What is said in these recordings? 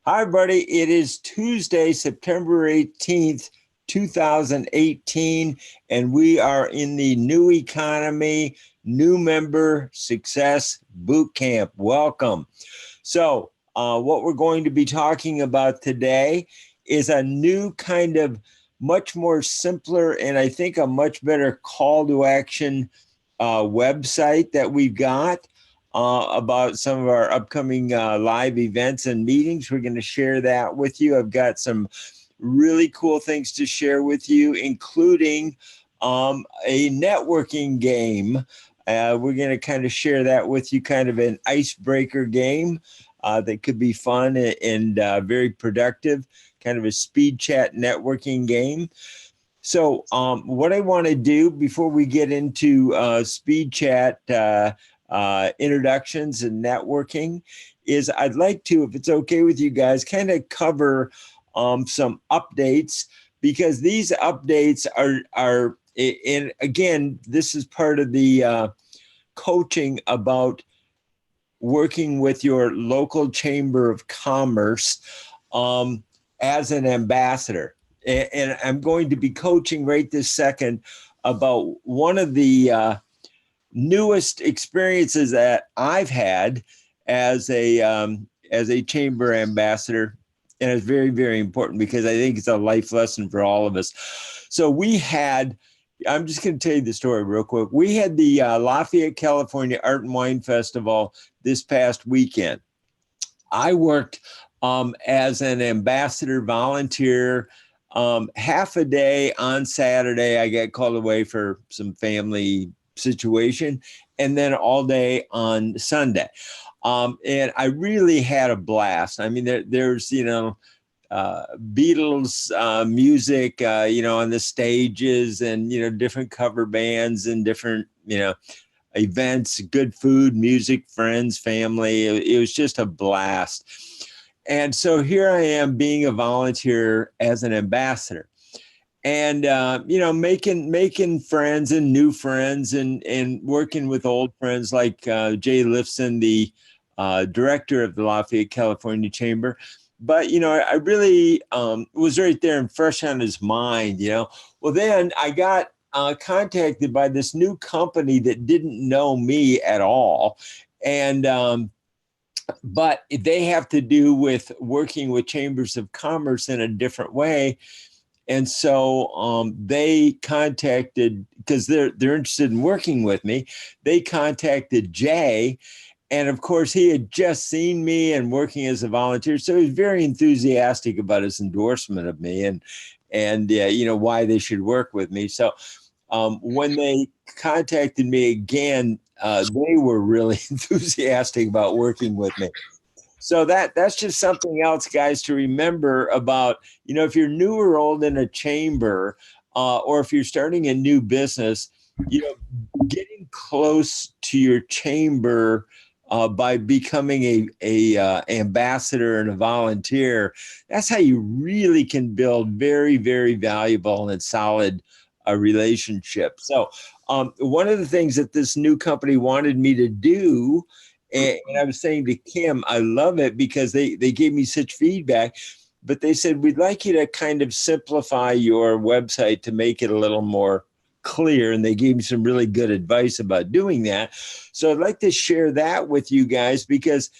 Hi, everybody. It is Tuesday, September 18th, 2018, and we are in the New Economy, New Member Success Bootcamp. Welcome. What we're going to be talking about today is a new kind of much more simpler and I think a much better call to action website that we've got about some of our upcoming live events and meetings. We're going to share that with you. I've got some really cool things to share with you, including a networking game. We're going to kind of share that with you, kind of an icebreaker game that could be fun and very productive, kind of a speed chat networking game. So what I want to do before we get into speed chat introductions and networking is I'd like to, if it's okay with you guys, kind of cover some updates, because these updates are, and again, this is part of the coaching about working with your local chamber of commerce as an ambassador. And I'm going to be coaching right this second about one of the newest experiences that I've had as a chamber ambassador. And it's very, very important because I think it's a life lesson for all of us. So I'm just going to tell you the story real quick. We had the Lafayette, California Art and Wine Festival this past weekend. I worked as an ambassador volunteer half a day on Saturday. I got called away for some family situation, and then all day on Sunday. And I really had a blast. I mean, there's, Beatles music, on the stages, and, different cover bands and different, events, good food, music, friends, family. It was just a blast. And so here I am being a volunteer as an ambassador. And making friends and new friends, and working with old friends like Jay Lifson, the director of the Lafayette, California Chamber. But I really was right there and fresh on his mind. Well, then I got contacted by this new company that didn't know me at all, and but they have to do with working with chambers of commerce in a different way. And so they contacted, because they're interested in working with me, they contacted Jay. And of course, he had just seen me and working as a volunteer. So he was very enthusiastic about his endorsement of me and why they should work with me. So when they contacted me again, they were really enthusiastic about working with me. So that's just something else, guys, to remember about, if you're new or old in a chamber, or if you're starting a new business, getting close to your chamber by becoming a ambassador and a volunteer, that's how you really can build very, very valuable and solid relationship. So one of the things that this new company wanted me to do, and I was saying to Kim, I love it because they gave me such feedback, but they said, we'd like you to kind of simplify your website to make it a little more clear. And they gave me some really good advice about doing that. So I'd like to share that with you guys, because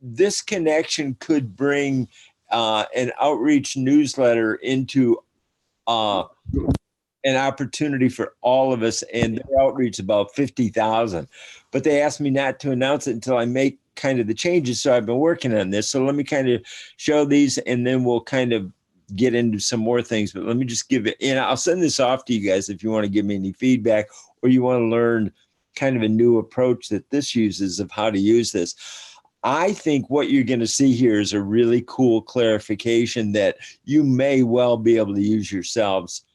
this connection could bring an outreach newsletter into an opportunity for all of us, and their outreach about 50,000. But they asked me not to announce it until I make kind of the changes. So I've been working on this. So let me kind of show these, and then we'll kind of get into some more things. But let me just give it, and I'll send this off to you guys if you want to give me any feedback, or you want to learn kind of a new approach that this uses of how to use this. I think what you're going to see here is a really cool clarification that you may well be able to use yourselves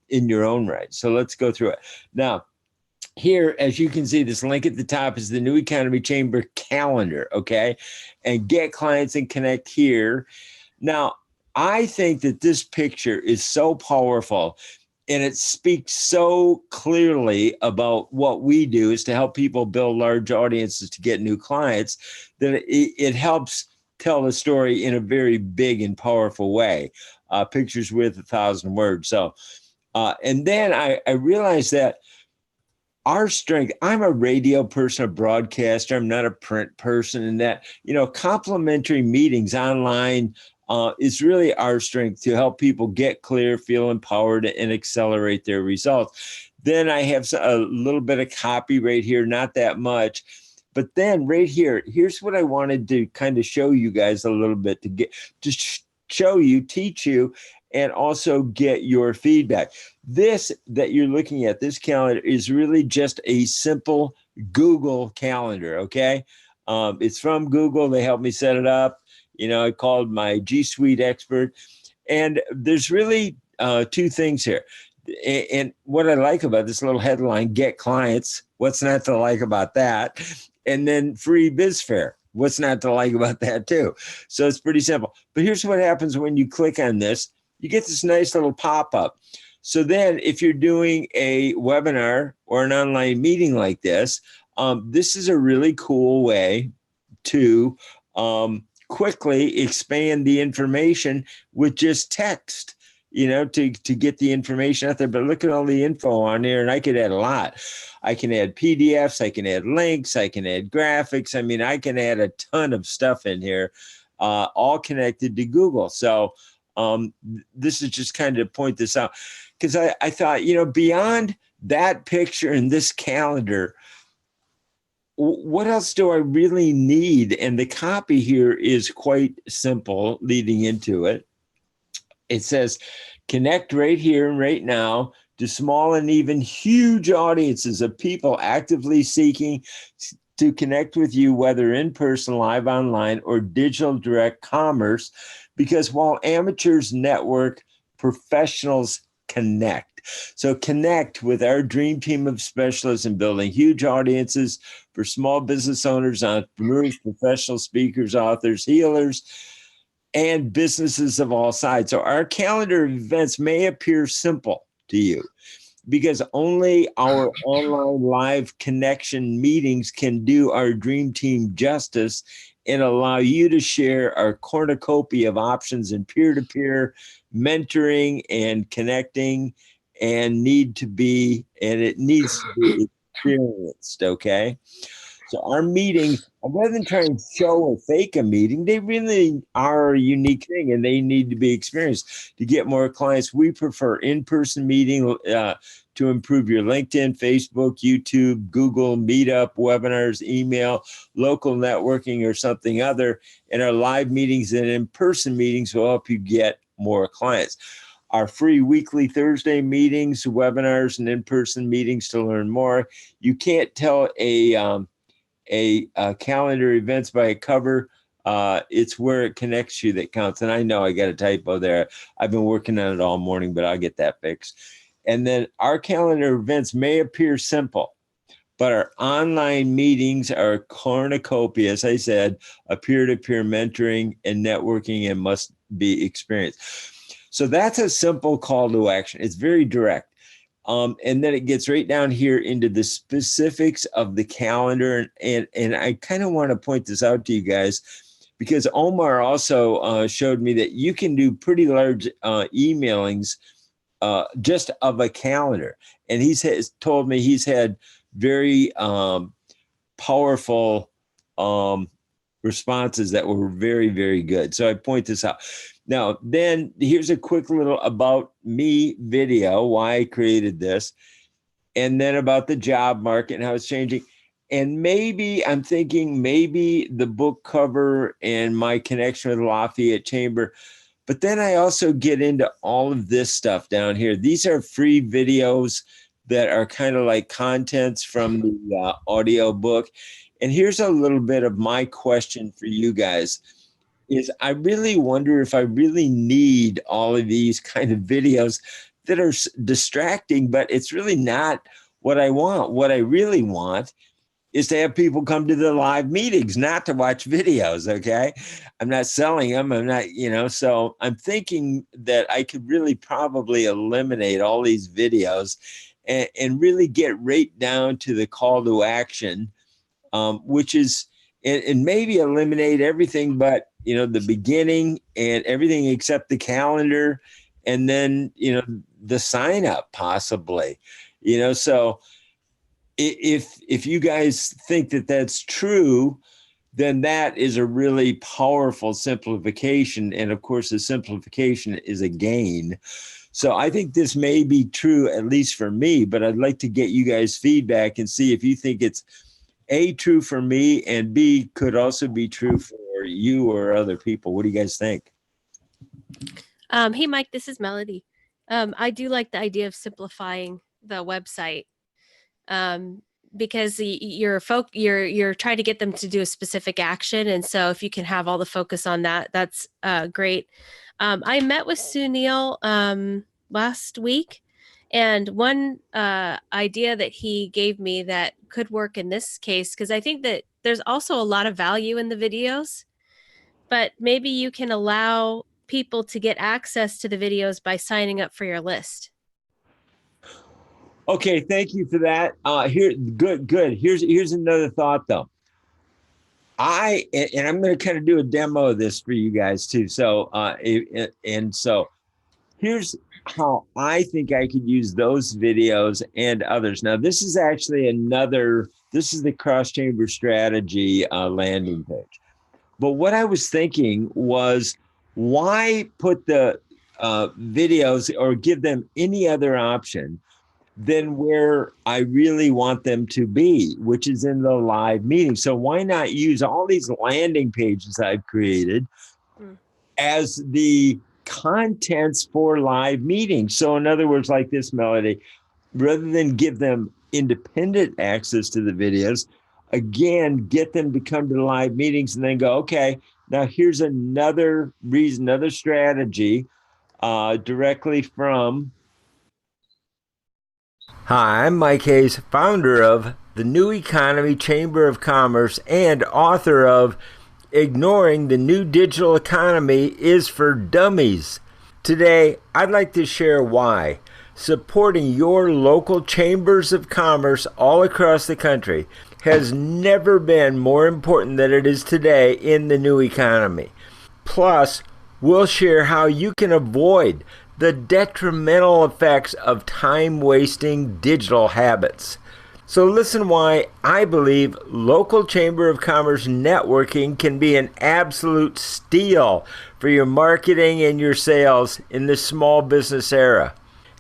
in your own right. So let's go through it. Now, here, as you can see, this link at the top is the New Economy Chamber calendar, okay? And get clients and connect here. Now, I think that this picture is so powerful, and it speaks so clearly about what we do is to help people build large audiences to get new clients, that it helps tell the story in a very big and powerful way. Pictures worth 1,000 words. So, and then I realized that our strength, I'm a radio person, a broadcaster, I'm not a print person, and that, complimentary meetings online is really our strength to help people get clear, feel empowered, and accelerate their results. Then I have a little bit of copy right here, not that much. But then right here, here's what I wanted to kind of show you guys a little bit to show you, teach you, and also get your feedback. This that you're looking at, this calendar, is really just a simple Google calendar, okay? It's from Google. They helped me set it up. I called my G Suite expert. And there's really two things here. And what I like about this little headline, get clients, what's not to like about that? And then free BizFair. What's not to like about that too? So it's pretty simple. But here's what happens when you click on this. You get this nice little pop-up. So then if you're doing a webinar or an online meeting like this, this is a really cool way to quickly expand the information with just text, to get the information out there. But look at all the info on here, and I could add a lot. I can add PDFs, I can add links, I can add graphics. I mean, I can add a ton of stuff in here, all connected to Google. So this is just kind of to point this out, because I thought, beyond that picture and this calendar, what else do I really need? And the copy here is quite simple leading into it. It says, connect right here and right now to small and even huge audiences of people actively seeking to connect with you, whether in person, live, online, or digital direct commerce. Because while amateurs network, professionals connect. So connect with our dream team of specialists in building huge audiences for small business owners, entrepreneurs, professional speakers, authors, healers, and businesses of all sides. So our calendar of events may appear simple to you, because only our online live connection meetings can do our dream team justice and allow you to share our cornucopia of options in peer-to-peer mentoring and connecting, and it needs to be experienced, okay? So our meetings, rather than trying to show or fake a meeting, they really are a unique thing, and they need to be experienced to get more clients. We prefer in-person meeting to improve your LinkedIn, Facebook, YouTube, Google, Meetup, webinars, email, local networking, or something other. And our live meetings and in-person meetings will help you get more clients. Our free weekly Thursday meetings, webinars, and in-person meetings to learn more. You can't tell a calendar events by a cover. It's where it connects you that counts. And I know I got a typo there. I've been working on it all morning, but I'll get that fixed. And then our calendar events may appear simple, but our online meetings are cornucopia, as I said, a peer-to-peer mentoring and networking, and must be experienced. So that's a simple call to action. It's very direct. And then it gets right down here into the specifics of the calendar. And I kind of want to point this out to you guys, because Omar also showed me that you can do pretty large emailings just of a calendar. And he's told me he's had very powerful responses that were very, very good. So I point this out. Now, then here's a quick little about me video, why I created this, and then about the job market and how it's changing. And maybe I'm thinking maybe the book cover and my connection with Lafayette Chamber. But then I also get into all of this stuff down here. These are free videos that are kind of like contents from the audio book. And here's a little bit of my question for you guys. Is I really wonder if I really need all of these kind of videos that are distracting, but it's really not what I want. What I really want is to have people come to the live meetings, not to watch videos, okay? I'm not selling them. I'm not, so I'm thinking that I could really probably eliminate all these videos and really get right down to the call to action, which is, and maybe eliminate everything but the beginning and everything except the calendar, and then, the sign up possibly, so if you guys think that that's true, then that is a really powerful simplification. And of course, the simplification is a gain. So I think this may be true, at least for me, but I'd like to get you guys feedback and see if you think it's A, true for me, and B, could also be true for you or other people. What do you guys think? Hey, Mike, this is Melody. I do like the idea of simplifying the website, because you're trying to get them to do a specific action, and so if you can have all the focus on that, that's great. I met with Sunil last week, and one idea that he gave me that could work in this case, because I think that there's also a lot of value in the videos, but maybe you can allow people to get access to the videos by signing up for your list. Okay, thank you for that. Good. Here's another thought though. And I'm going to kind of do a demo of this for you guys too. So here's how I think I could use those videos and others. Now, this is actually this is the cross chamber strategy landing page. But what I was thinking was, why put the videos or give them any other option than where I really want them to be, which is in the live meeting? So why not use all these landing pages I've created as the contents for live meetings? So in other words, like this, Melody, rather than give them independent access to the videos, again, get them to come to the live meetings and then go, okay, now here's another reason, another strategy directly from. Hi, I'm Mike Hayes, founder of the New Economy Chamber of Commerce and author of Ignoring the New Digital Economy is for Dummies. Today, I'd like to share why supporting your local chambers of commerce all across the country has never been more important than it is today in the new economy. Plus, we'll share how you can avoid the detrimental effects of time-wasting digital habits. So listen why I believe local Chamber of Commerce networking can be an absolute steal for your marketing and your sales in the small business era.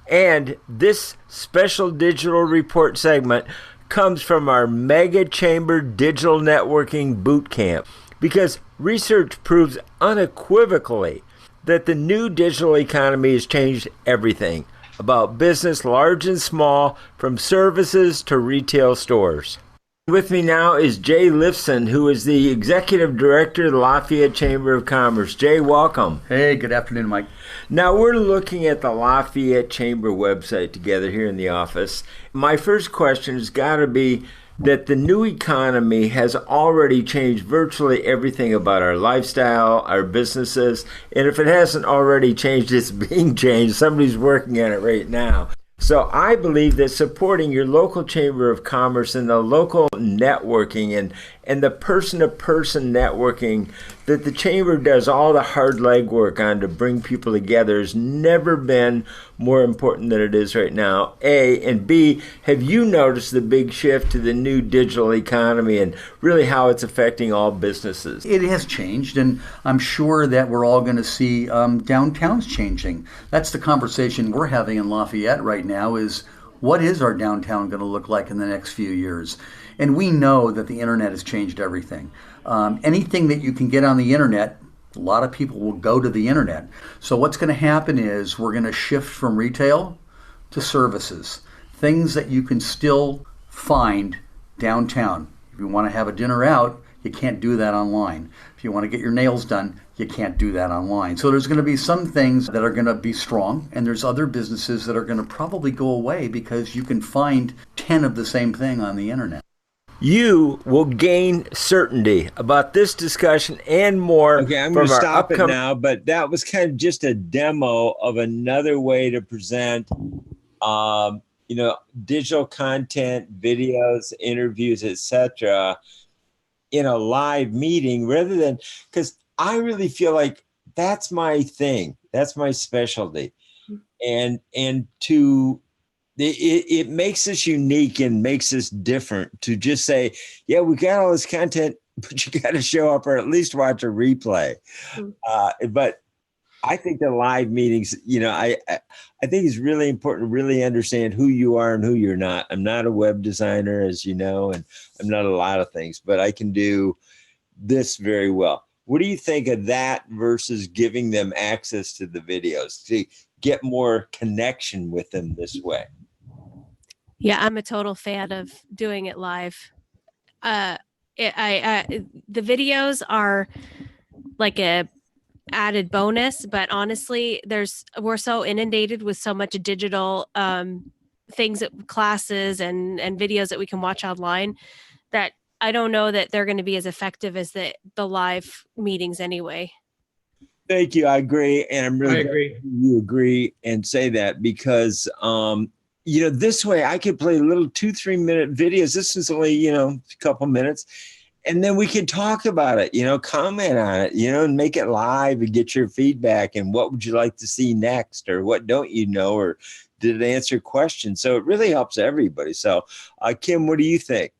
And this special digital report segment comes from our Mega Chamber Digital Networking Bootcamp, because research proves unequivocally that the new digital economy has changed everything about business, large and small, from services to retail stores. With me now is Jay Lifson, who is the Executive Director of the Lafayette Chamber of Commerce. Jay, welcome. Hey, good afternoon, Mike. Now, we're looking at the Lafayette Chamber website together here in the office. My first question has got to be that the new economy has already changed virtually everything about our lifestyle, our businesses, and if it hasn't already changed, it's being changed. Somebody's working on it right now. So I believe that supporting your local Chamber of Commerce and the local networking and the person-to-person networking that the Chamber does all the hard legwork on to bring people together has never been more important than it is right now, A. And B, have you noticed the big shift to the new digital economy and really how it's affecting all businesses? It has changed, and I'm sure that we're all going to see downtowns changing. That's the conversation we're having in Lafayette right now, is what is our downtown going to look like in the next few years? And we know that the internet has changed everything. Anything that you can get on the internet, a lot of people will go to the internet. So what's going to happen is we're going to shift from retail to services, things that you can still find downtown. If you want to have a dinner out, you can't do that online. If you want to get your nails done, you can't do that online. So there's going to be some things that are going to be strong, and there's other businesses that are going to probably go away because you can find 10 of the same thing on the internet. You will gain certainty about this discussion and more. Okay, I'm going to stop it now, but that was kind of just a demo of another way to present, digital content, videos, interviews, etc., in a live meeting, rather than, because I really feel like that's my thing. That's my specialty. And to it makes us unique and makes us different to just say, yeah, we got all this content, but you got to show up or at least watch a replay. But I think the live meetings, I think it's really important to really understand who you are and who you're not. I'm not a web designer, as you know, and I'm not a lot of things, but I can do this very well. What do you think of that versus giving them access to the videos to get more connection with them this way? Yeah, I'm a total fan of doing it live. The videos are like a added bonus, but honestly, we're so inundated with so much digital things, classes and videos that we can watch online, that I don't know that they're going to be as effective as the live meetings anyway. Thank you. I agree. And I'm really glad agree. you agree and say that because, this way I could play little 2-3 minute videos. This is only, a couple minutes. And then we can talk about it, comment on it, and make it live and get your feedback. And what would you like to see next? Or what don't you know? Or did it answer questions? So it really helps everybody. So, Kim, what do you think?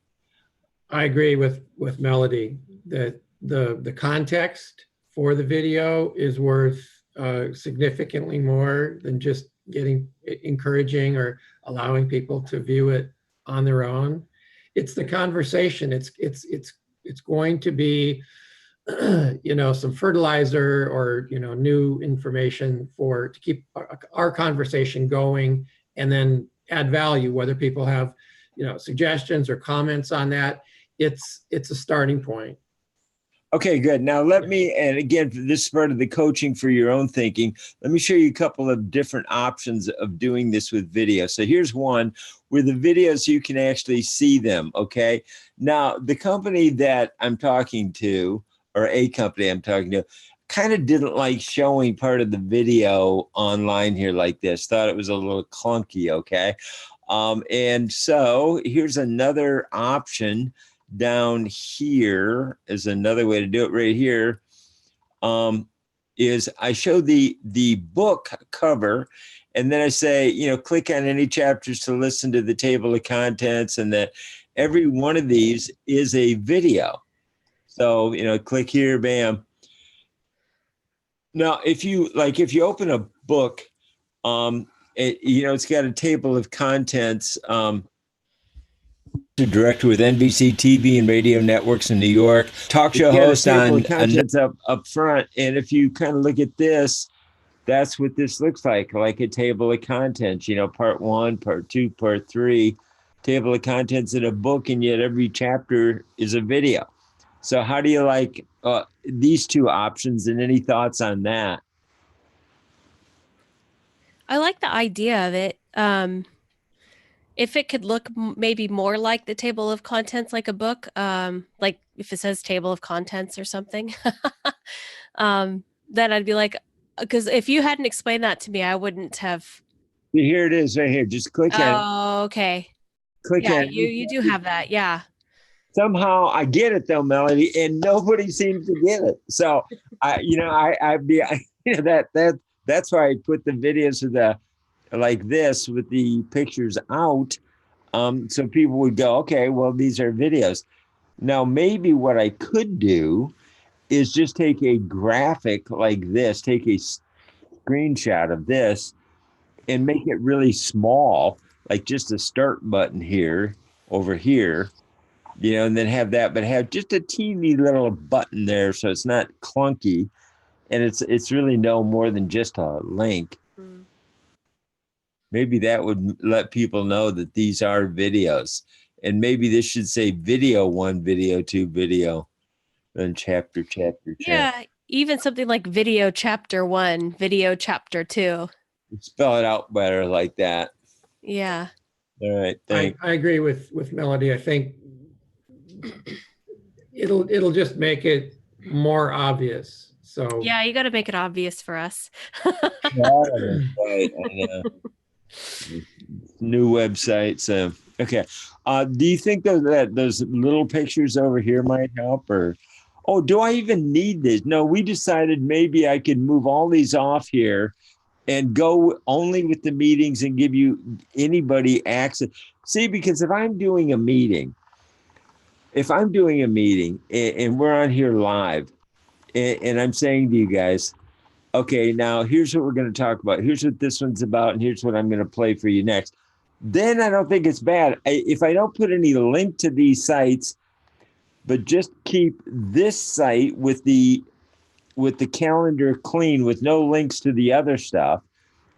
I agree with Melody that the context for the video is worth significantly more than just encouraging or allowing people to view it on their own. It's the conversation. It's going to be, some fertilizer or, new information to keep our conversation going, and then add value, whether people have, suggestions or comments on that. It's a starting point. Okay, good. Now and again, this is part of the coaching for your own thinking. Let me show you a couple of different options of doing this with video. So here's one where the videos, you can actually see them. Okay. Now the company that I'm talking to, or a company I'm talking to, kind of didn't like showing part of the video online here like this. Thought it was a little clunky. Okay. And so here's another option. Down here is another way to do it right here. Is I show the book cover, and then I say, click on any chapters to listen to the table of contents, and that every one of these is a video. So, click here, bam. Now, if you open a book, it's got a table of contents, director with NBC TV and radio networks in New York, talk show host on contents up front. And if you kind of look at this, that's what this looks like a table of contents, part 1, part 2, part 3, table of contents in a book, and yet every chapter is a video. So how do you like these two options, and any thoughts on that? I like the idea of it. If it could look maybe more like the table of contents, like a book, like if it says table of contents or something, then I'd be like, because if you hadn't explained that to me, I wouldn't have. Here it is right here. Just click on it. Oh, okay. Click Yeah, on it. you do have that. Yeah. Somehow I get it though, Melody, and nobody seems to get it. So that's why I put the videos of like this with the pictures out. So people would go, okay, well, these are videos. Now, maybe what I could do is just take a graphic like this, take a screenshot of this and make it really small, like just a start button here, over here, and then have that, but have just a teeny little button there so it's not clunky, and it's really no more than just a link. Maybe that would let people know that these are videos, and maybe this should say video 1, video 2, video, then chapter. Yeah, even something like video chapter 1, video chapter 2. Spell it out better like that. Yeah. All right, thanks. I agree with Melody. I think it'll just make it more obvious. So yeah, you got to make it obvious for us. Right, new website. So okay, do you think that those little pictures over here might help, or oh, do I even need this? No, we decided maybe I could move all these off here and go only with the meetings and give you anybody access. See, because if I'm doing a meeting and we're on here live and I'm saying to you guys, okay, now here's what we're going to talk about. Here's what this one's about. And here's what I'm going to play for you next. Then I don't think it's bad. If I don't put any link to these sites, but just keep this site with the calendar clean with no links to the other stuff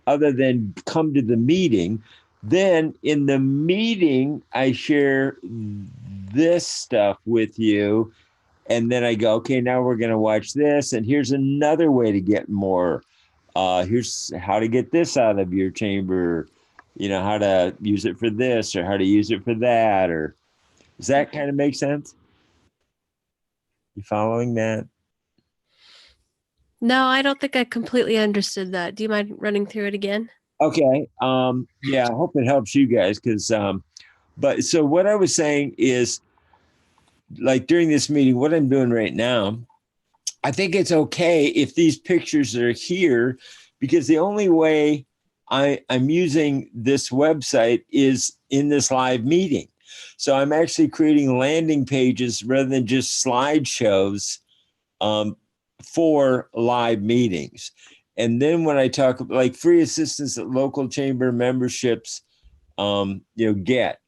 other than come to the meeting, then in the meeting I share this stuff with you, and then I go, okay, now we're going to watch this, and here's another way to get more. Here's how to get this out of your chamber, how to use it for this or how to use it for that. Or does that kind of make sense? You following that? No, I don't think I completely understood that. Do you mind running through it again? Okay. Yeah, I hope it helps you guys but so what I was saying is, like, during this meeting, what I'm doing right now, I think it's okay if these pictures are here, because the only way I'm using this website is in this live meeting. So I'm actually creating landing pages rather than just slideshows for live meetings. And then when I talk like free assistance that local chamber memberships, get,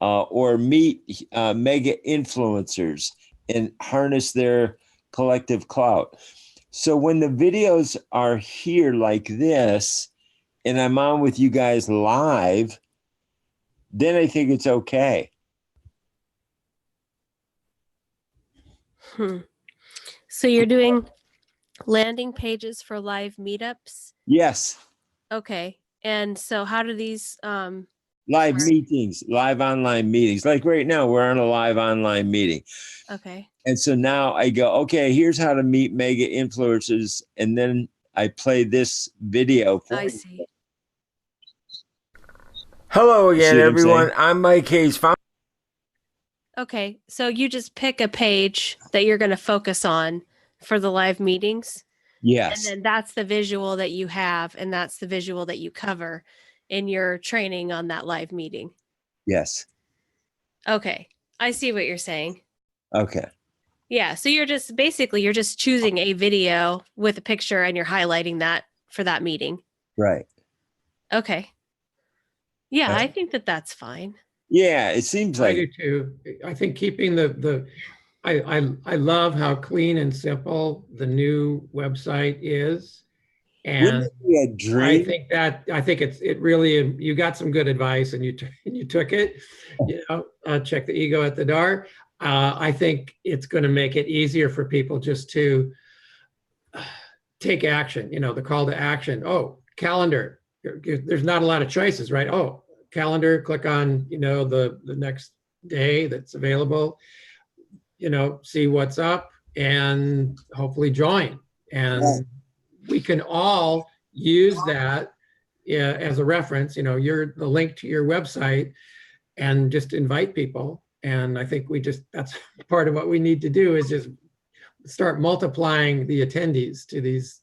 or meet mega influencers and harness their collective clout. So when the videos are here like this, and I'm on with you guys live, then I think it's okay. So you're doing landing pages for live meetups? Yes. Okay. And so how do these live meetings, live online meetings? Like right now, we're on a live online meeting. Okay. And so now I go, okay, here's how to meet mega influencers. And then I play this video for you. See. Hello again, everyone. I'm Mike Hayes. Okay. So you just pick a page that you're going to focus on for the live meetings. Yes. And then that's the visual that you have, and that's the visual that you cover in your training on that live meeting. Yes. Okay. I see what you're saying. Okay. Yeah. So you're just choosing a video with a picture and you're highlighting that for that meeting. Right. Okay. Yeah, Okay. I think that's fine. Yeah, it seems like I do too. I think keeping I love how clean and simple the new website is. And a dream. I think it really, you got some good advice and you took it, check the ego at the door. I think it's going to make it easier for people just to take action, the call to action. Oh, calendar. There's not a lot of choices, right? Oh, calendar, click on, the next day that's available, see what's up and hopefully join. And we can all use that as a reference, the link to your website, and just invite people. And I think that's part of what we need to do, is just start multiplying the attendees to these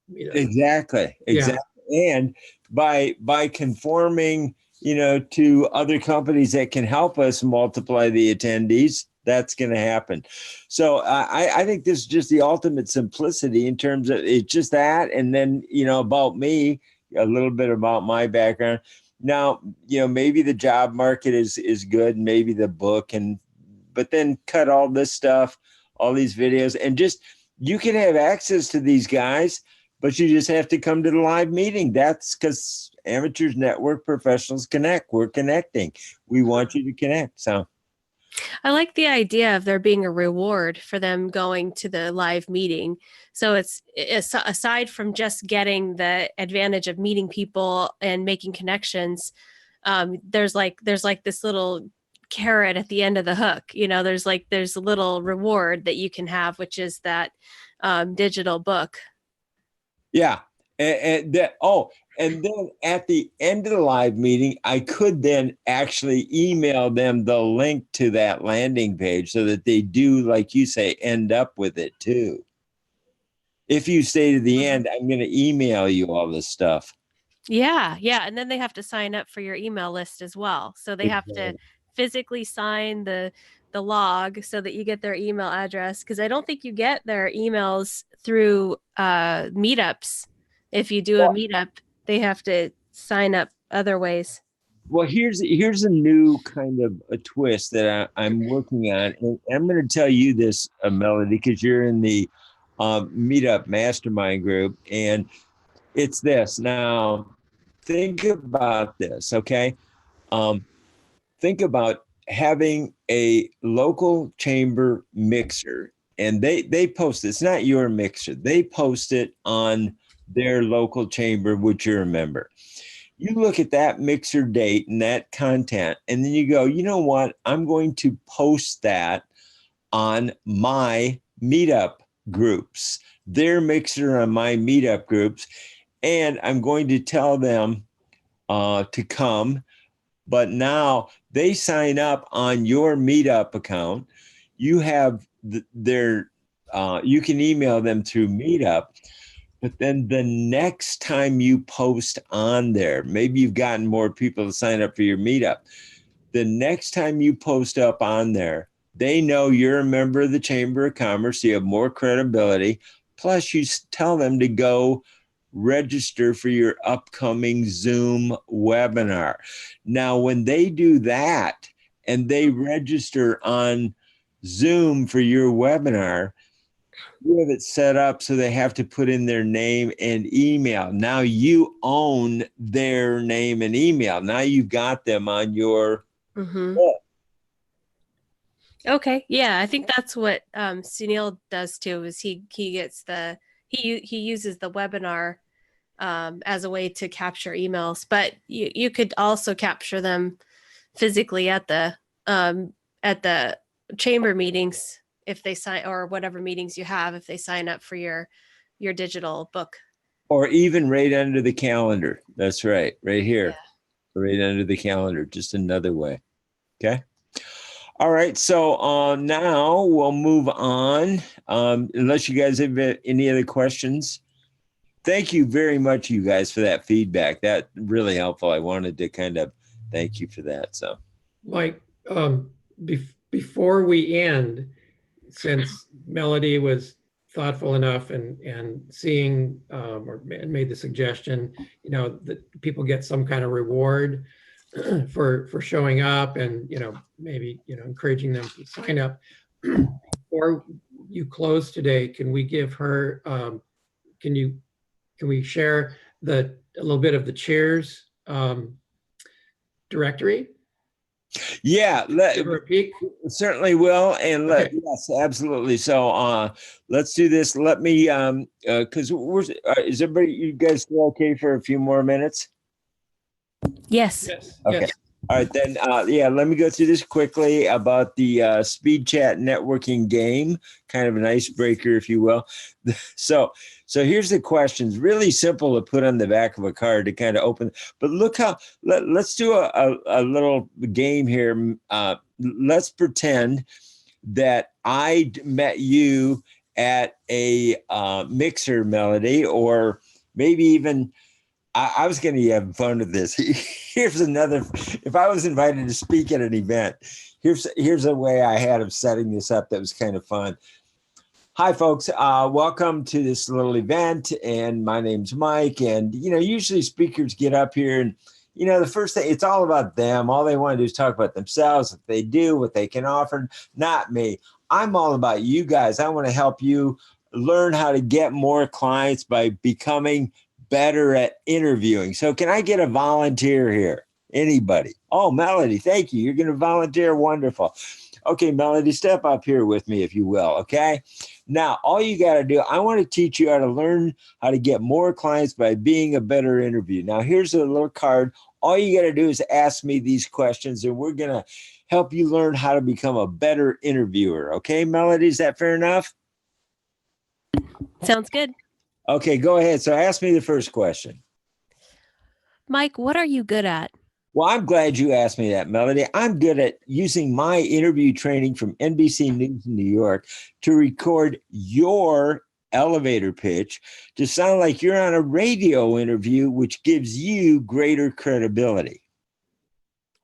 meetups. Exactly. Yeah. And by conforming, to other companies that can help us multiply the attendees, that's going to happen. So I think this is just the ultimate simplicity in terms of it's just that. And then, about me, a little bit about my background. Now, maybe the job market is good, maybe the book, but then cut all this stuff, all these videos, and just, you can have access to these guys, but you just have to come to the live meeting. That's because amateurs network, professionals connect. We're connecting. We want you to connect. So I like the idea of there being a reward for them going to the live meeting. So it's aside from just getting the advantage of meeting people and making connections, there's like this little carrot at the end of the hook. There's a little reward that you can have, which is that digital book. Yeah. And then at the end of the live meeting, I could then actually email them the link to that landing page so that they do, like you say, end up with it too. If you stay to the end, I'm going to email you all this stuff. Yeah, yeah, and then they have to sign up for your email list as well. So they have to physically sign the log so that you get their email address, because I don't think you get their emails through meetups. If you do a meetup, they have to sign up other ways. Well, here's a new kind of a twist that I'm working on, and I'm going to tell you this, Melody, because you're in the meetup mastermind group, and it's this. Now, think about this, okay? Think about having a local chamber mixer, and they post it. It's not your mixer. They post it on their local chamber, which you're a member. You look at that mixer date and that content, and then you go, you know what? I'm going to post that on my meetup groups, their mixer on my meetup groups, and I'm going to tell them to come. But now they sign up on your meetup account. You have their, you can email them through Meetup. But then the next time you post on there, maybe you've gotten more people to sign up for your meetup. The next time you post up on there, they know you're a member of the Chamber of Commerce. So you have more credibility. Plus, you tell them to go register for your upcoming Zoom webinar. Now, when they do that and they register on Zoom for your webinar, you have it set up so they have to put in their name and email. Now you own their name and email. Now you've got them on your book. Okay, yeah, I think that's what Sunil does too. Is he gets he uses the webinar as a way to capture emails, but you could also capture them physically at the chamber meetings if they sign, or whatever meetings you have, if they sign up for your digital book. Or even right under the calendar. That's right. Right here. Yeah. Right under the calendar. Just another way. Okay. All right. So now we'll move on. Unless you guys have any other questions. Thank you very much, you guys, for that feedback. That really helpful. I wanted to kind of thank you for that. So, Mike, before we end, since Melody was thoughtful enough and seeing or made the suggestion, that people get some kind of reward for showing up, and maybe encouraging them to sign up. Before you close today, can we give her? Can we share a little bit of the Cheers directory? Yeah, give her a peek. Certainly will. And yes, absolutely. So let's do this. Let me, because is everybody, you guys still okay for a few more minutes? Yes. Okay. Yes. All right, then, let me go through this quickly about the speed chat networking game, kind of an icebreaker, if you will. So here's the questions, really simple to put on the back of a card to kind of open. But look how, let's do a little game here. Let's pretend that I met you at a mixer, Melody, or maybe even, I was going to have fun with this. Here's another, if I was invited to speak at an event, here's a way I had of setting this up that was kind of fun. Hi, folks. Welcome to this little event. And my name's Mike. And, usually speakers get up here and, the first thing, it's all about them. All they want to do is talk about themselves, what they do, what they can offer. Not me. I'm all about you guys. I want to help you learn how to get more clients by becoming better at interviewing. So can I get a volunteer here? Anybody? Oh, Melody, thank you. You're going to volunteer. Wonderful. Okay, Melody, step up here with me, if you will. Okay. Now, all you got to do, I want to teach you how to learn how to get more clients by being a better interview. Now, here's a little card. All you got to do is ask me these questions, and we're going to help you learn how to become a better interviewer. Okay, Melody, is that fair enough? Sounds good. Okay, go ahead. So ask me the first question. Mike, what are you good at? Well, I'm glad you asked me that, Melody. I'm good at using my interview training from NBC News in New York to record your elevator pitch to sound like you're on a radio interview, which gives you greater credibility.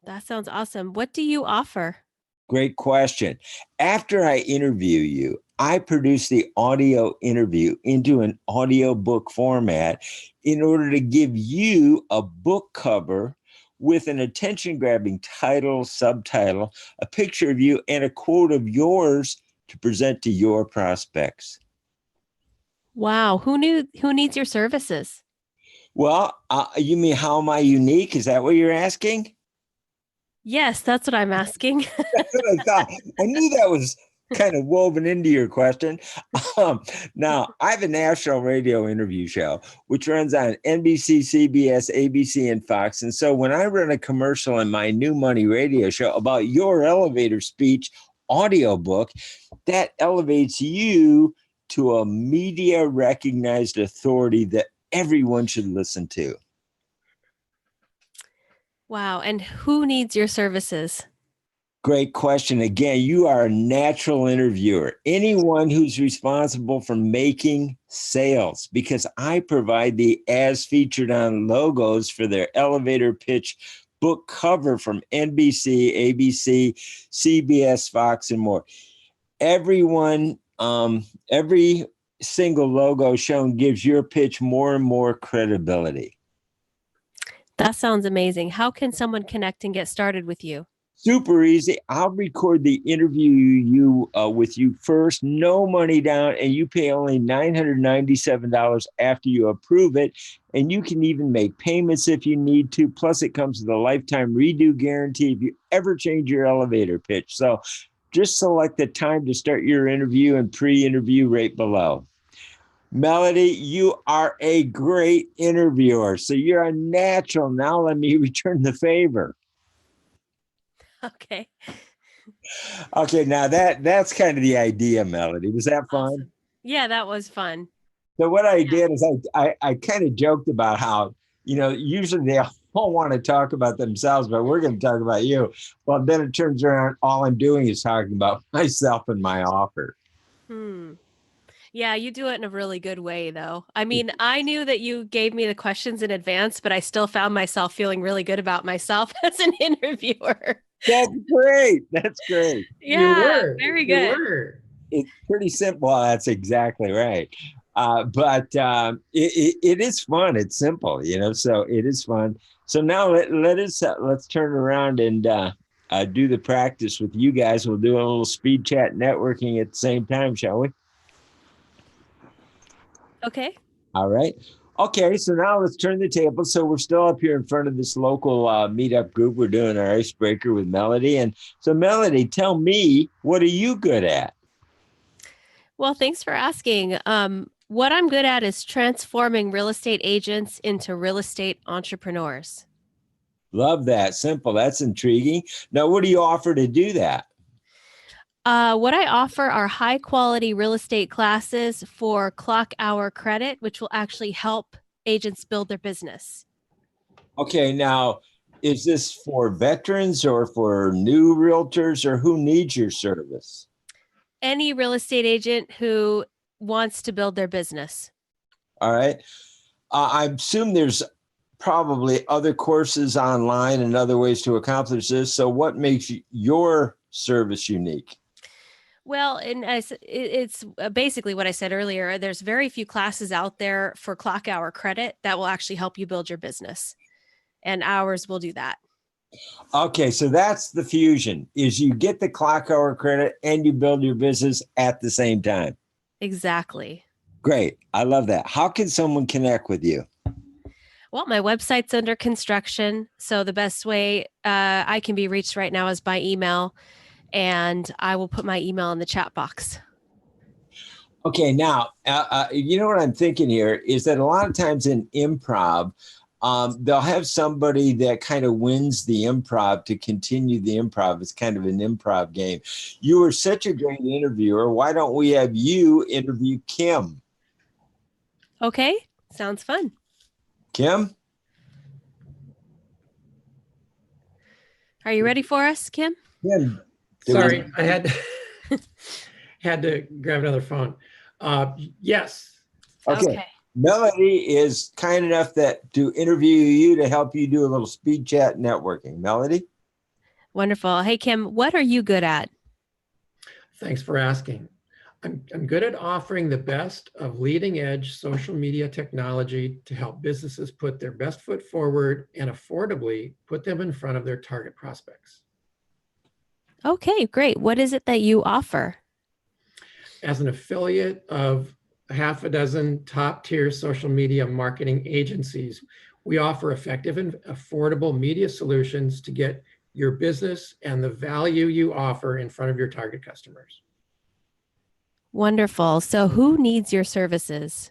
That sounds awesome. What do you offer? Great question. After I interview you, I produce the audio interview into an audiobook format in order to give you a book cover with an attention-grabbing title, subtitle, a picture of you, and a quote of yours to present to your prospects. Wow, who needs your services? Well, you mean how am I unique? Is that what you're asking? Yes, that's what I'm asking. That's what I thought. I knew that was kind of woven into your question. Now, I have a national radio interview show, which runs on NBC, CBS, ABC, and Fox. And so when I run a commercial in my New Money radio show about your elevator speech audiobook, that elevates you to a media recognized authority that everyone should listen to. Wow, and who needs your services? Great question. Again, you are a natural interviewer. Anyone who's responsible for making sales, because I provide the as featured on logos for their elevator pitch book cover from NBC, ABC, CBS, Fox, and more. Everyone, every single logo shown gives your pitch more and more credibility. That sounds amazing. How can someone connect and get started with you? Super easy. I'll record the interview with you first, no money down, and you pay only $997 after you approve it. And you can even make payments if you need to. Plus, it comes with a lifetime redo guarantee if you ever change your elevator pitch. So just select the time to start your interview and pre-interview right below. Melody, you are a great interviewer. So you're a natural. Now let me return the favor. Okay. Okay, now that's kind of the idea, Melody. Was that fun? Awesome. Yeah, that was fun. So what I did is I kind of joked about how, usually they all want to talk about themselves, but we're going to talk about you. Well, then it turns around, all I'm doing is talking about myself and my offer. Yeah, you do it in a really good way, though. I mean, I knew that you gave me the questions in advance, but I still found myself feeling really good about myself as an interviewer. That's great. That's great. Yeah, very You good. were. It's pretty simple. That's exactly right. But it is fun. It's simple, so it is fun. So now let's turn around and do the practice with you guys. We'll do a little speed chat networking at the same time, shall we? Okay. All right. Okay, so now let's turn the table. So we're still up here in front of this local meetup group. We're doing our icebreaker with Melody. And so Melody, tell me, what are you good at? Well, thanks for asking. What I'm good at is transforming real estate agents into real estate entrepreneurs. Love that. Simple. That's intriguing. Now, what do you offer to do that? What I offer are high quality real estate classes for clock hour credit, which will actually help agents build their business. Okay, now, is this for veterans or for new realtors, or who needs your service? Any real estate agent who wants to build their business. All right. I assume there's probably other courses online and other ways to accomplish this. So what makes your service unique? Well, and it's basically what I said earlier. There's very few classes out there for clock hour credit that will actually help you build your business. And ours will do that. Okay, so that's the fusion, is you get the clock hour credit and you build your business at the same time. Exactly. Great. I love that. How can someone connect with you? Well, my website's under construction. So the best way I can be reached right now is by email. And I will put my email in the chat box. Okay, now, you know what I'm thinking here is that a lot of times in improv, they'll have somebody that kind of wins the improv to continue the improv. It's kind of an improv game. You are such a great interviewer. Why don't we have you interview Kim? Okay, sounds fun. Kim? Are you ready for us, Kim? Kim, Sorry, I had to grab another phone. Yes. Okay. Okay. Melody is kind enough to interview you to help you do a little speed chat networking. Melody? Wonderful. Hey, Kim, what are you good at? Thanks for asking. I'm good at offering the best of leading edge social media technology to help businesses put their best foot forward and affordably put them in front of their target prospects. Okay, great. What is it that you offer? As an affiliate of half a dozen top tier social media marketing agencies, we offer effective and affordable media solutions to get your business and the value you offer in front of your target customers. Wonderful. So, who needs your services?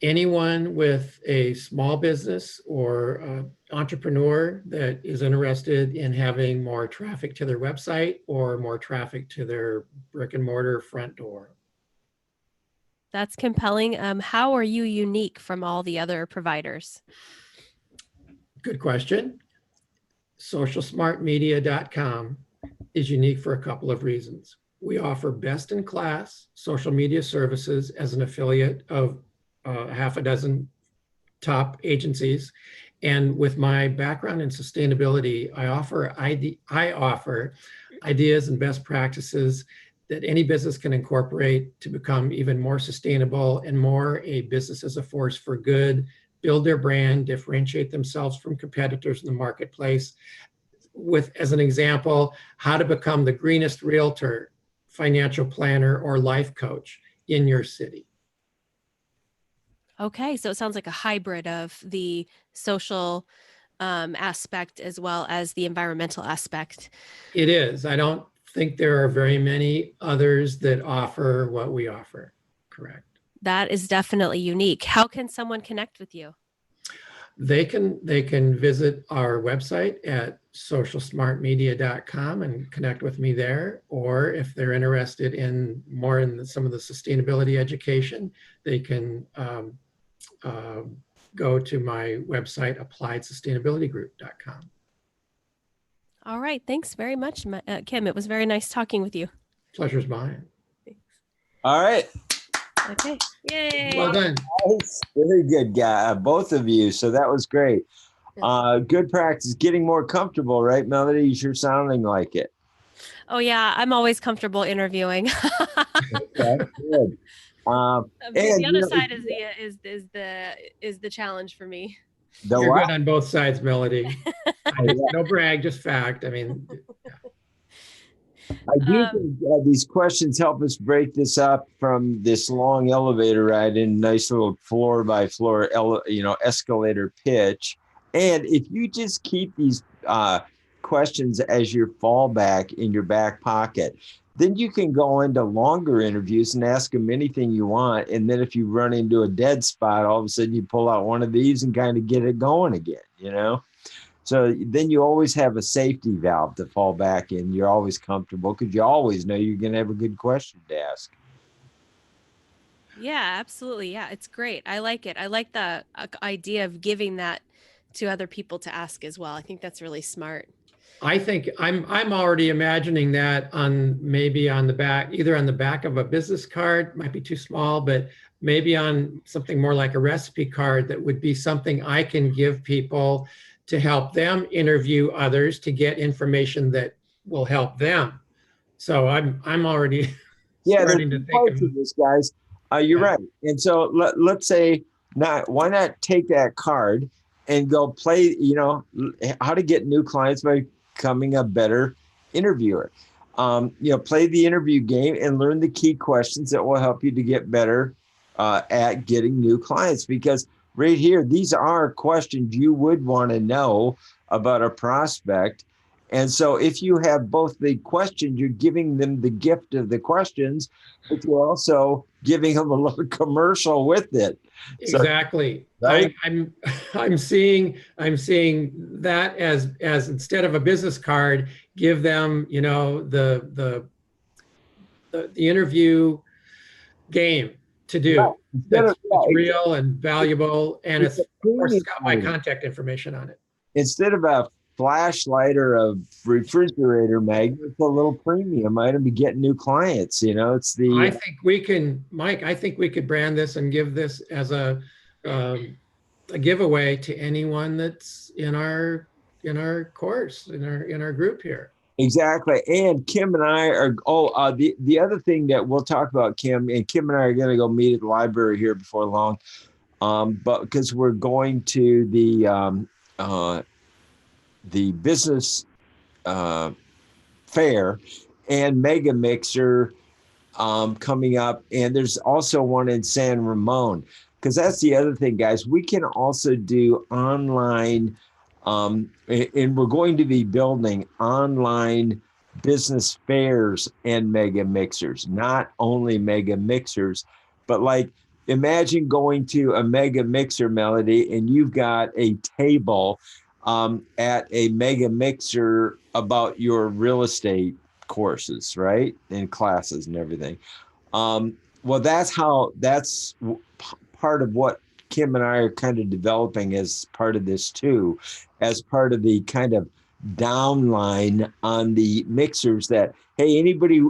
Anyone with a small business or entrepreneur that is interested in having more traffic to their website or more traffic to their brick and mortar front door. That's compelling. How are you unique from all the other providers? Good question. Socialsmartmedia.com is unique for a couple of reasons. We offer best in class social media services as an affiliate of half a dozen top agencies. And with my background in sustainability, I offer ideas and best practices that any business can incorporate to become even more sustainable and more a business as a force for good, build their brand, differentiate themselves from competitors in the marketplace. With, as an example, how to become the greenest realtor, financial planner, or life coach in your city. Okay, so it sounds like a hybrid of the social aspect as well as the environmental aspect. It is. I don't think there are very many others that offer what we offer. Correct. That is definitely unique. How can someone connect with you? They can visit our website at socialsmartmedia.com and connect with me there. Or if they're interested in more in some of the sustainability education, they can go to my website, appliedsustainabilitygroup.com. All right. Thanks very much, Kim. It was very nice talking with you. Pleasure's mine. Thanks. All right. Okay. Yay. Well done. Nice. Very good, guy. Both of you. So that was great. Good practice. Getting more comfortable, right, Melody? You're sure sounding like it. Oh yeah, I'm always comfortable interviewing. Okay, good. The other side is the challenge for me. You're good on both sides, Melody. No brag, just fact. I mean, I do think these questions help us break this up from this long elevator ride in nice little floor by floor, escalator pitch. And if you just keep these questions as your fallback in your back pocket, then you can go into longer interviews and ask them anything you want. And then if you run into a dead spot, all of a sudden you pull out one of these and kind of get it going again, So then you always have a safety valve to fall back in. You're always comfortable because you always know you're going to have a good question to ask. Yeah, absolutely. Yeah, it's great. I like it. I like the idea of giving that to other people to ask as well. I think that's really smart. I think I'm already imagining that maybe on the back, either on the back of a business card, might be too small, but maybe on something more like a recipe card that would be something I can give people to help them interview others to get information that will help them. So I'm already starting to think of this, guys. You're right. And so let's say why not take that card and go play, how to get new clients by becoming a better interviewer. Play the interview game and learn the key questions that will help you to get better at getting new clients. Because right here, these are questions you would want to know about a prospect. And so if you have both the questions, you're giving them the gift of the questions, but you're also giving them a little commercial with it. Exactly. So, right? I'm seeing that as instead of a business card, give them, the interview game. to do. Right. That's Yeah, it's real and valuable, and it's it's a of course premium it's got my item. contact information on it. Instead of a flashlight or a refrigerator magnet, it's a little premium item to get new clients. You know, it's I the think we can, Mike. I think we could brand this and give this as a giveaway to anyone that's in our course in our group here. exactly. And Kim and I are the other thing that we'll talk about, Kim, and Kim and I are going to go meet at the library here before long. But because we're going to the business fair and Mega Mixer coming up, and there's also one in San Ramon. Because that's the other thing, guys. We can also do online, and we're going to be building online business fairs and mega mixers, not only mega mixers, but like imagine going to a mega mixer, Melody, and you've got a table at a mega mixer about your real estate courses, right? And classes and everything. Well, that's part of what Kim and I are kind of developing as part of this too, as part of the kind of downline on the mixers that, hey, anybody,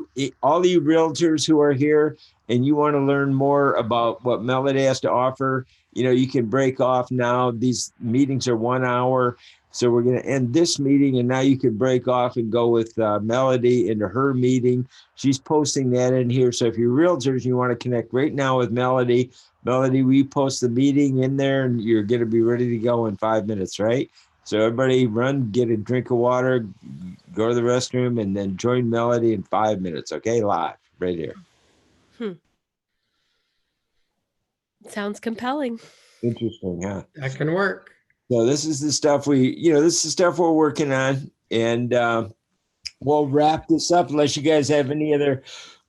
all you realtors who are here and you want to learn more about what Melody has to offer, you know, you can break off now. These meetings are 1 hour. So we're going to end this meeting, and now you can break off and go with Melody into her meeting. She's posting that in here. So if you're realtors, you want to connect right now with Melody. Melody, we post the meeting in there, and you're going to be ready to go in 5 minutes, right? So everybody run, get a drink of water, go to the restroom, and then join Melody in 5 minutes, okay? Live, right here. Sounds compelling. Interesting, huh? That can work. So this is the stuff this is the stuff we're working on, and we'll wrap this up unless you guys have any other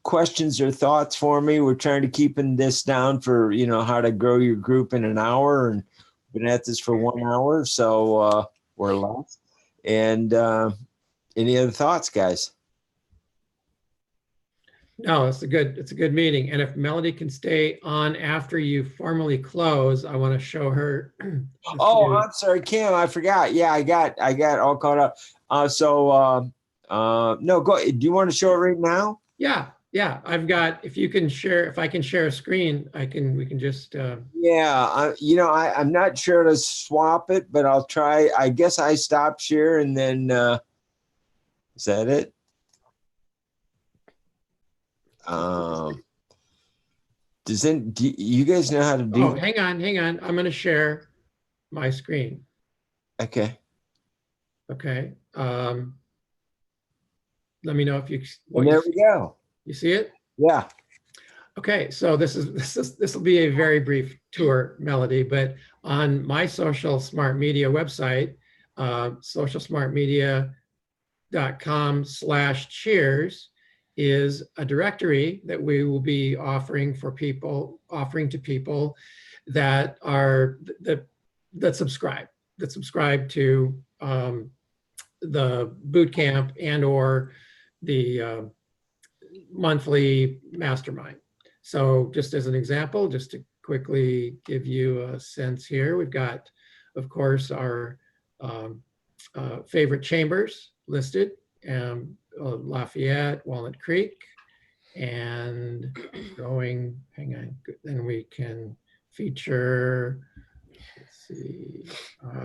questions or thoughts for me. We're trying to keeping this down for, how to grow your group in an hour, and been at this for 1 hour, so or less. And any other thoughts, guys? No, it's a good meeting. And if Melody can stay on after you formally close, I want to show her. Oh, I'm sorry, Kim, I forgot. Yeah, I got all caught up. No, go. Do you want to show it right now? Yeah. I've got. If I can share a screen, we can just. Yeah, I'm not sure to swap it, but I'll try. I guess I stop share and then. Is that it? Do you guys know how to do? Oh, hang on. I'm going to share my screen. Okay. Okay. Let me know if you. There we go. You see it? Yeah. Okay, so this will be a very brief tour, Melody, but on my Social Smart Media website, socialsmartmedia.com/cheers is a directory that we will be offering to people that subscribe to the Bootcamp and or the monthly mastermind. So just as an example, just to quickly give you a sense here, we've got, of course, our favorite chambers listed, Lafayette, Walnut Creek, and hang on, then we can feature, let's see,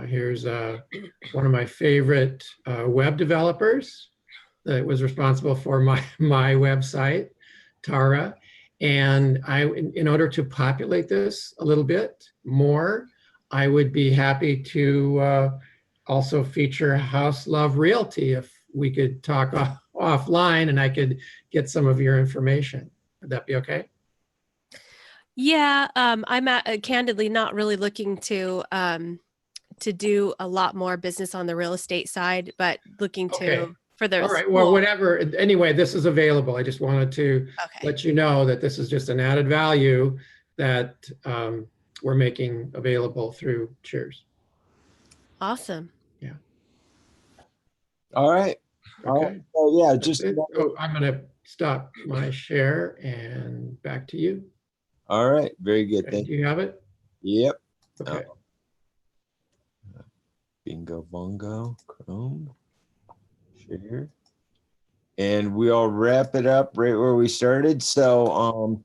here's one of my favorite web developers that was responsible for my website, Tara. And in order to populate this a little bit more, I would be happy to also feature House Love Realty if we could talk offline and I could get some of your information. Would that be okay? Yeah, I'm candidly not really looking to do a lot more business on the real estate side, but looking to for those. All right. Well, whatever. Anyway, this is available. I just wanted to let you know that this is just an added value that we're making available through Cheers. Awesome. Yeah. All right. Okay. Oh, yeah. I'm going to stop my share and back to you. All right. Very good. Okay, Thank do you. you have it? Yep. Okay. Bingo bongo. Chrome. Share. And we'll wrap it up right where we started. So,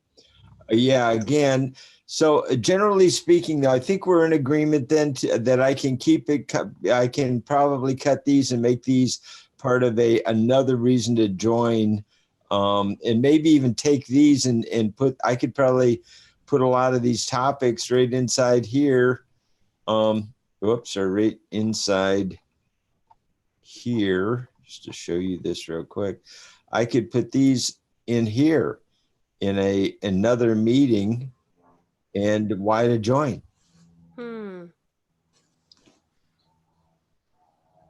yeah, again, so generally speaking, though, I think we're in agreement then that I can keep it. I can probably cut these and make these part of another reason to join, and maybe even take these and put. I could probably put a lot of these topics right inside here. Whoops, or right inside here, just to show you this real quick. I could put these in here in another meeting, and why to join.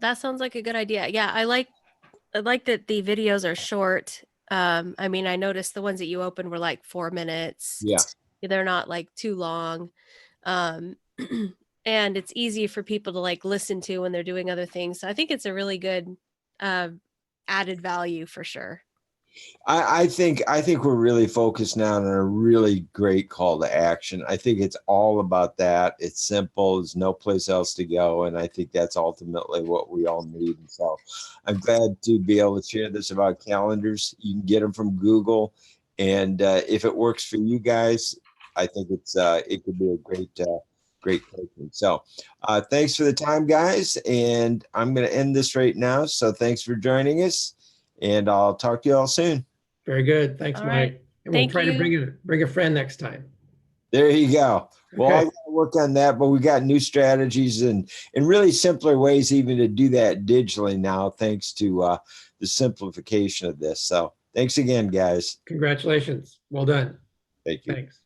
That sounds like a good idea. Yeah, I like that the videos are short. I mean, I noticed the ones that you opened were like 4 minutes. Yeah. They're not like too long. And it's easy for people to like listen to when they're doing other things. So I think it's a really good added value for sure. I think we're really focused now on a really great call to action. I think it's all about that. It's simple. There's no place else to go, and I think that's ultimately what we all need. And so, I'm glad to be able to share this about calendars. You can get them from Google, and if it works for you guys, I think it could be a great coaching. So, thanks for the time, guys, and I'm going to end this right now. So, thanks for joining us, and I'll talk to you all soon. Very good. Thanks, All Mike. right. And we'll Thank try to you. bring a friend next time. There you go. Well, I Okay. got to work on that, but we got new strategies and really simpler ways even to do that digitally now, thanks to the simplification of this. So thanks again, guys. Congratulations. Well done. Thank you. Thanks.